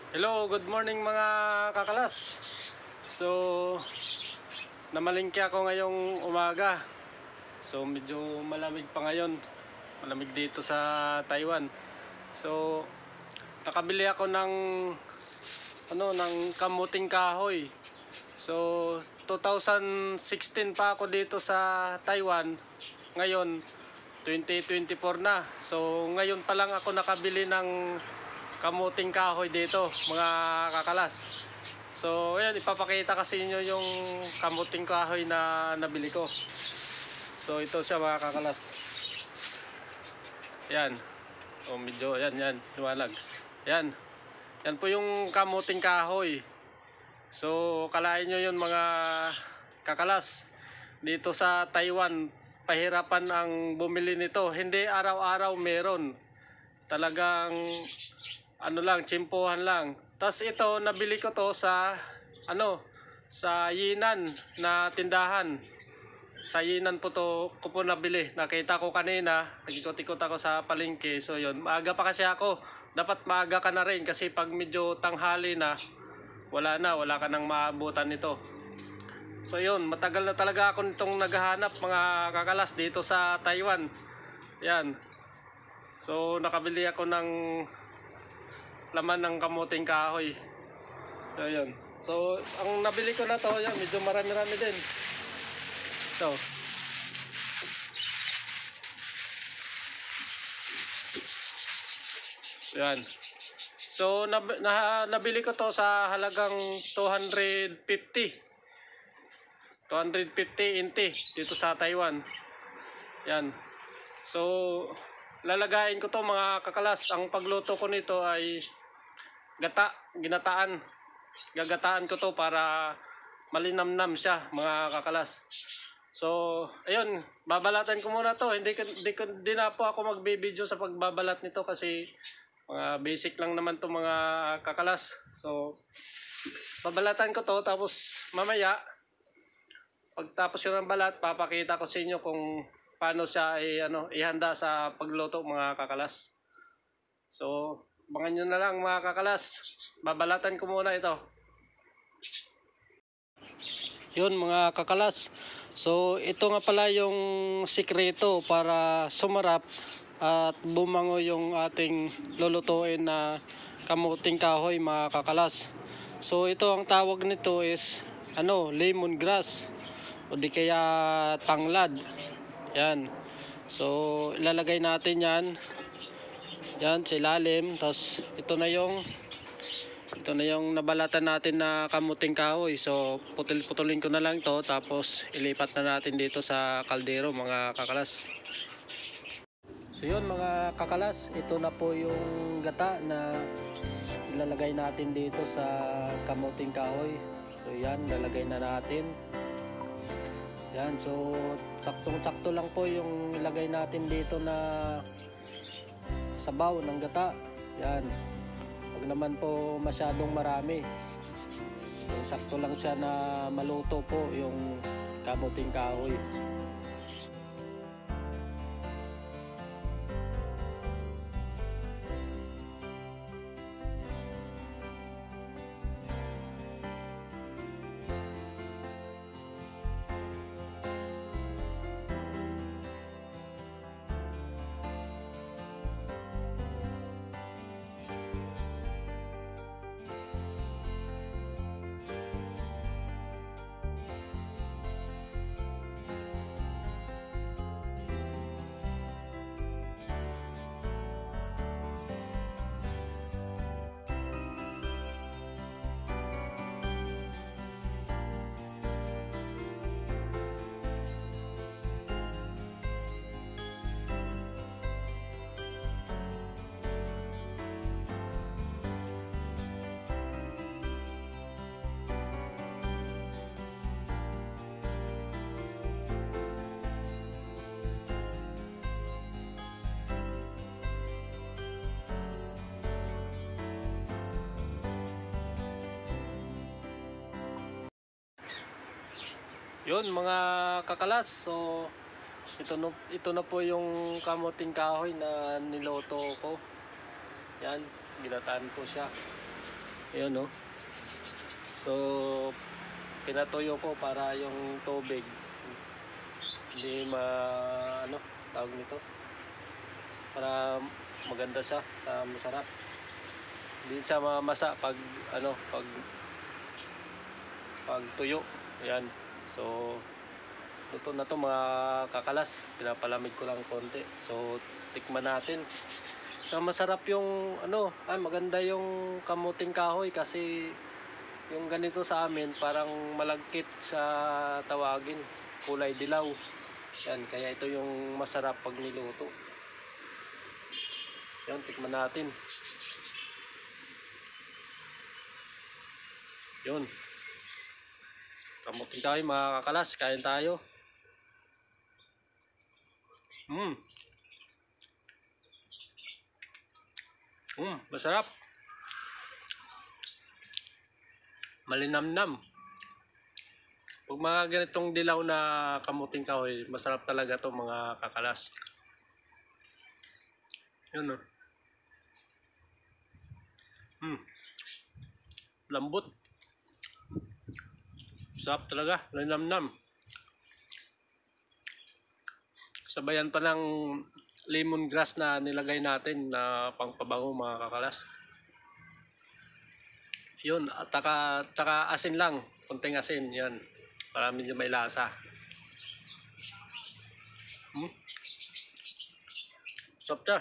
Hello, good morning mga kakalas. So, namalingki ako ngayong umaga. So, medyo malamig pa ngayon. Malamig dito sa Taiwan. So, nakabili ako ng kamuting kahoy. So, 2016 pa ako dito sa Taiwan. Ngayon, 2024 na. So, ngayon pa lang ako nakabili ng kamuting kahoy dito mga kakalas. So ayan, ipapakita kasi inyo yung kamuting kahoy na nabili ko. So ito siya mga kakalas. Yan. O medyo yan liwanag. Yan. Yan po yung kamuting kahoy. So kalain nyo yun mga kakalas. Dito sa Taiwan, pahirapan ang bumili nito. Hindi araw-araw meron. Talagang ano lang, tsimpuhan lang. Tapos ito, nabili ko to sa sa Yinan na tindahan. Sa Yinan po to ko po nabili. Nakita ko kanina, nag-ikot-ikot ako sa palengke. So yun, maaga pa kasi ako. Dapat maaga ka na rin kasi pag medyo tanghali na, wala ka nang maabutan nito. So yun, matagal na talaga ako nitong naghahanap mga kakalas dito sa Taiwan. Yan. So nakabili ako ng laman ng kamuting kahoy. So yun. So ang nabili ko na to, yan, medyo marami-rami din. So yan. So nabili ko to sa halagang 250 NT dito sa Taiwan. Yan. So lalagayin ko to mga kakalas. Ang pagluto ko nito ay ginataan. Gagataan ko to para malinamnam siya mga kakalas. So ayun, babalatan ko muna to. Hindi na po ako magbibideo sa pagbabalat nito kasi mga basic lang naman to mga kakalas. So babalatan ko to, tapos mamaya pagtapos yun ng balat, papakita ko sa inyo kung paano siya ihanda sa pagluto mga kakalas. So abangan nyo na lang mga kakalas. Babalatan ko muna ito. Yun mga kakalas. So ito nga pala yung sikreto para sumarap at bumango yung ating lulutuin na kamuting kahoy mga kakalas. So ito, ang tawag nito is lemongrass o di kaya tanglad. Yan. So ilalagay natin yan sa ilalim. Tapos ito na yung nabalatan natin na kamuting kahoy. So putulin ko na lang to, tapos ilipat na natin dito sa kaldero mga kakalas. So yun mga kakalas, ito na po yung gata na ilalagay natin dito sa kamuting kahoy. So yan, lalagay na natin. Yan, so saktong-sakto lang po yung ilagay natin dito na sabaw ng gata. Yan. Huwag naman po masyadong marami. So, sakto lang siya na maluto po yung kamuting kahoy. Yun mga kakalas, so ito na po yung kamuting kahoy na niloto ko. Yan, ginataan ko siya. Ayan, no? So, pinatuyo ko para yung tubig hindi ano, tawag nito, para maganda siya, sa masarap. Hindi siya mamasa pag ano, pag tuyo. Ayan. So, luto na to mga kakalas. Pinapalamig ko lang konti. So, tikman natin. So, masarap yung ano, maganda yung kamuting kahoy kasi yung ganito sa amin parang malagkit sa tawagin, kulay dilaw. Yan, kaya ito yung masarap pag niluto. Yan, tikman natin. Yun. Kamuting kahoy mga kakalas, kain tayo. Masarap. Malinamnam. Pag mga ganitong dilaw na kamuting kahoy, masarap talaga to mga kakalas. Yun, oh. Lambot. Sarap talaga, malinamnam. Sabayan pa ng lemongrass na nilagay natin na pangpabango mga kakalas. Yun, at taka asin lang, konting asin, yan. Para medyo may lasa. Sarap siya.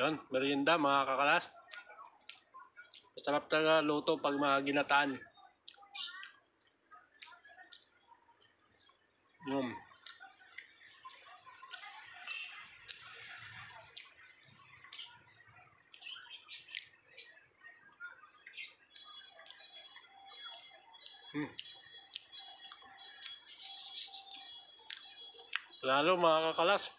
Yun, merienda mga kakalas. Masarap talaga luto pag mga ginataan. Yun. Lalo mga kakalas.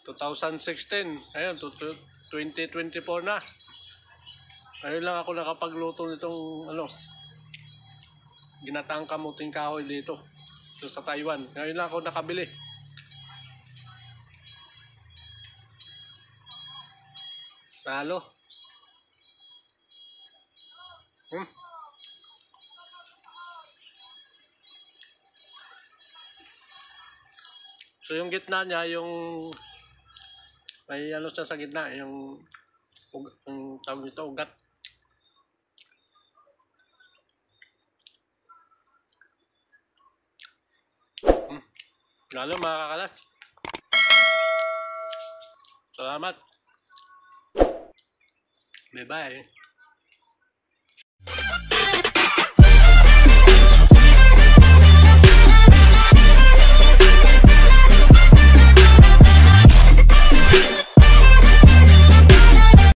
2016, ayun, 2024 na. Ayun lang ako nakapagluto nitong ano, ginataang kamuting kahoy dito sa Taiwan. Ngayon lang ako nakabili. Lalo. So yung gitna niya, yung may ano siya sa gitna, yung tawag nito, ugat. Lalo mga kakalas. Salamat. Bye-bye.